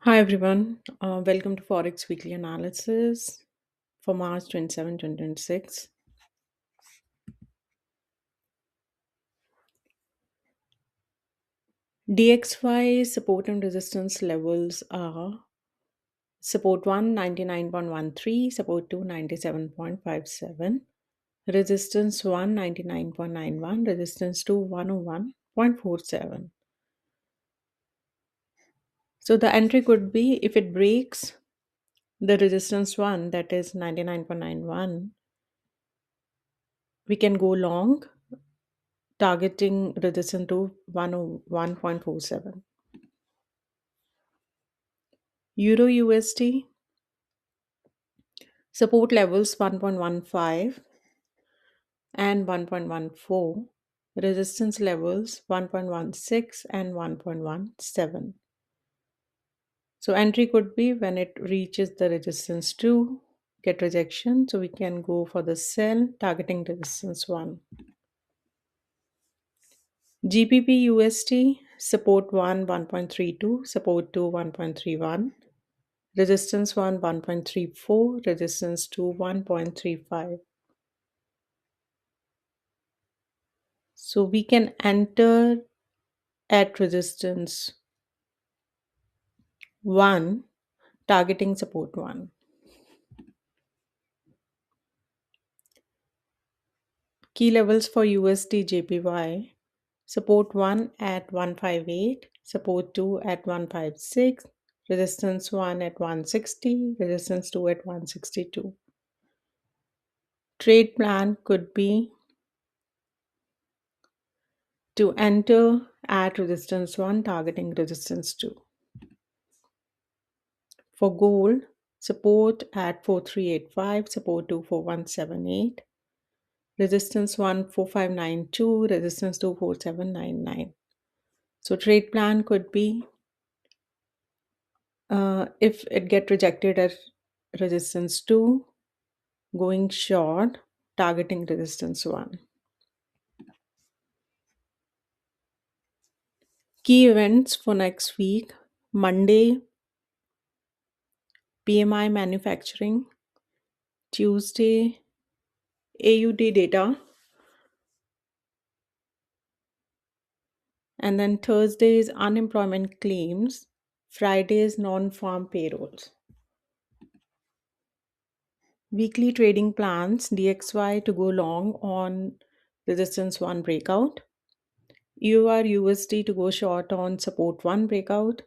Hi everyone, welcome to Forex Weekly Analysis for March 27, 2026. DXY support and resistance levels are support 1 99.13, support 2 97.57, resistance 1 99.91, resistance 2 101.47. So the entry could be if it breaks the resistance 1, that is 99.91, we can go long targeting resistance to 101.47. Euro USD support levels 1.15 and 1.14, resistance levels 1.16 and 1.17. So entry could be when it reaches the resistance 2, get rejection, so we can go for the sell targeting resistance 1. GBP USD support 1 1.32, support 2 1.31, resistance 1 1.34, resistance 2 1.35. So we can enter at resistance 1 targeting support 1. Key levels for USD JPY support 1 at 158, support 2 at 156, resistance 1 at 160, resistance 2 at 162. Trade plan could be to enter at resistance 1 targeting resistance 2. For gold, support at 4385, support 2 4178, resistance 1 4592, resistance 2 4799. So trade plan could be if it get rejected at resistance 2, going short targeting resistance 1. Key events for next week: Monday PMI manufacturing, Tuesday AUD data, and then Thursday's unemployment claims, Friday's non-farm payrolls. Weekly trading plans: DXY to go long on resistance 1 breakout, EUR USD to go short on support 1 breakout,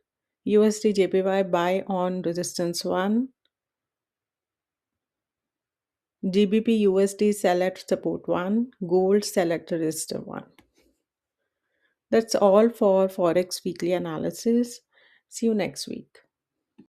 USD JPY buy on resistance 1, GBP USD sell at support 1, gold sell at resistor 1. That's all for Forex weekly analysis. See you next week.